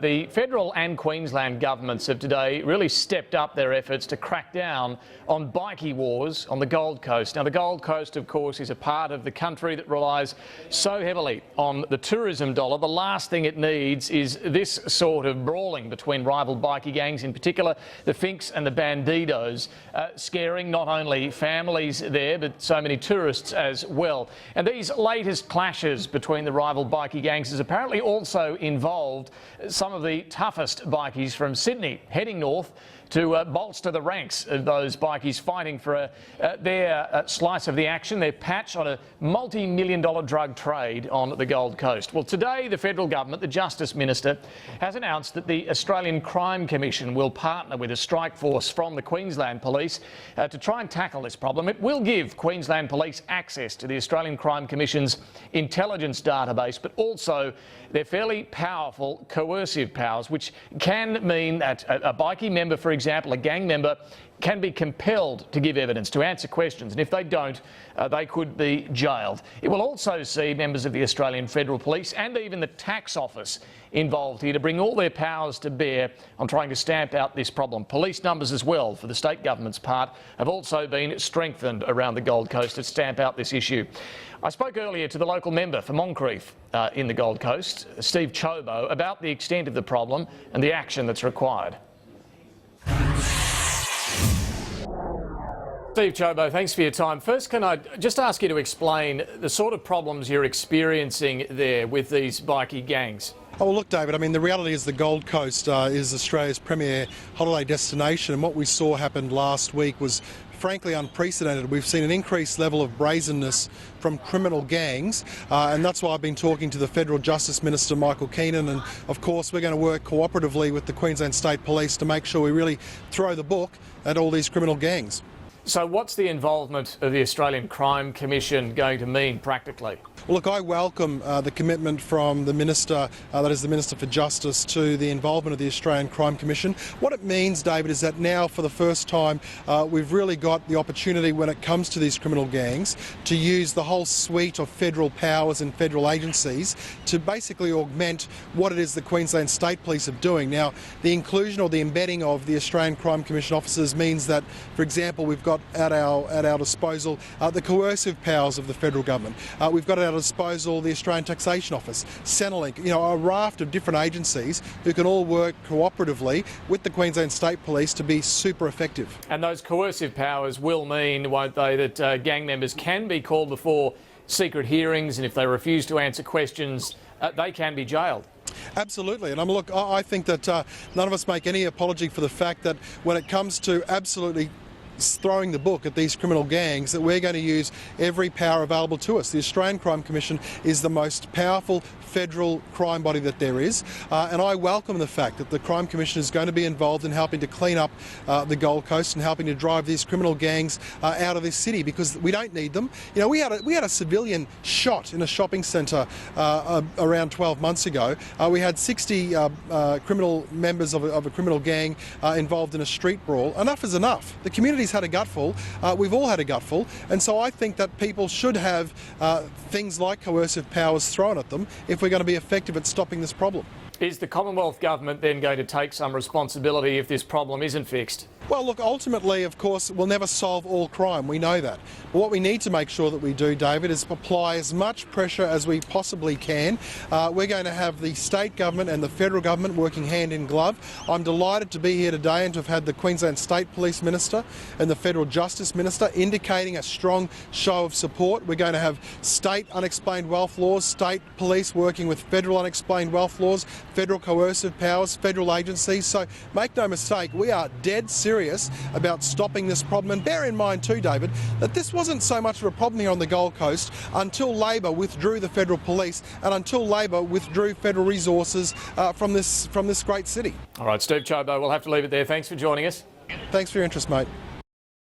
The federal and Queensland governments have today really stepped up their efforts to crack down on bikie wars on the Gold Coast. Now, the Gold Coast, of course, is a part of the country that relies so heavily on the tourism dollar. The last thing it needs is this sort of brawling between rival bikie gangs, in particular the Finks and the Bandidos, scaring not only families there but so many tourists as well. And these latest clashes between the rival bikie gangs has apparently also involved some of the toughest bikies from Sydney heading north to bolster the ranks of those bikies fighting for their slice of the action, their patch on a multi-million-dollar drug trade on the Gold Coast. Well, today the federal government, the Justice Minister, has announced that the Australian Crime Commission will partner with a strike force from the Queensland Police to try and tackle this problem. It will give Queensland Police access to the Australian Crime Commission's intelligence database, but also their fairly powerful coercive powers, which can mean that a bikie member, for example, a gang member, can be compelled to give evidence, to answer questions, and if they don't, they could be jailed. It will also see members of the Australian Federal Police and even the Tax Office involved here to bring all their powers to bear on trying to stamp out this problem. Police numbers as well, for the state government's part, have also been strengthened around the Gold Coast to stamp out this issue. I spoke earlier to the local member for Moncrieff in the Gold Coast, Steve Ciobo, about the extent of the problem and the action that's required. Steve Ciobo, thanks for your time. First, can I just ask you to explain the sort of problems you're experiencing there with these bikie gangs? Oh, well, look, David, I mean, the reality is the Gold Coast is Australia's premier holiday destination, and what we saw happen last week was frankly unprecedented. We've seen an increased level of brazenness from criminal gangs, and that's why I've been talking to the Federal Justice Minister, Michael Keenan, and of course we're going to work cooperatively with the Queensland State Police to make sure we really throw the book at all these criminal gangs. So what's the involvement of the Australian Crime Commission going to mean practically? Well, look, I welcome the commitment from the Minister, that is the Minister for Justice, to the involvement of the Australian Crime Commission. What it means, David, is that now for the first time we've really got the opportunity when it comes to these criminal gangs to use the whole suite of federal powers and federal agencies to basically augment what it is the Queensland State Police are doing. Now, the inclusion or the embedding of the Australian Crime Commission officers means that, for example, we've got at our disposal the coercive powers of the federal government. We've got at our disposal the Australian Taxation Office, Centrelink, a raft of different agencies who can all work cooperatively with the Queensland State Police to be super effective. And those coercive powers will mean, won't they, that gang members can be called before secret hearings, and if they refuse to answer questions, they can be jailed. Absolutely, and look, I think that none of us make any apology for the fact that when it comes to absolutely throwing the book at these criminal gangs, that we're going to use every power available to us. The Australian Crime Commission is the most powerful federal crime body that there is, and I welcome the fact that the Crime Commission is going to be involved in helping to clean up the Gold Coast and helping to drive these criminal gangs out of this city, because we don't need them. We had a civilian shot in a shopping centre around 12 months ago. We had 60 criminal members of a criminal gang involved in a street brawl. Enough is enough. The community's had a gutful. We've all had a gutful, and so I think that people should have things like coercive powers thrown at them if we're going to be effective at stopping this problem. Is the Commonwealth Government then going to take some responsibility if this problem isn't fixed? Well, look, ultimately, of course, we'll never solve all crime. We know that. But what we need to make sure that we do, David, is apply as much pressure as we possibly can. We're going to have the state government and the federal government working hand in glove. I'm delighted to be here today and to have had the Queensland State Police Minister and the Federal Justice Minister indicating a strong show of support. We're going to have state unexplained wealth laws, state police working with federal unexplained wealth laws, federal coercive powers, federal agencies. So make no mistake, we are dead serious about stopping this problem. And bear in mind too, David, that this wasn't so much of a problem here on the Gold Coast until Labor withdrew the federal police and until Labor withdrew federal resources from this great city. All right, Steve Ciobo, we'll have to leave it there. Thanks for joining us. Thanks for your interest, mate.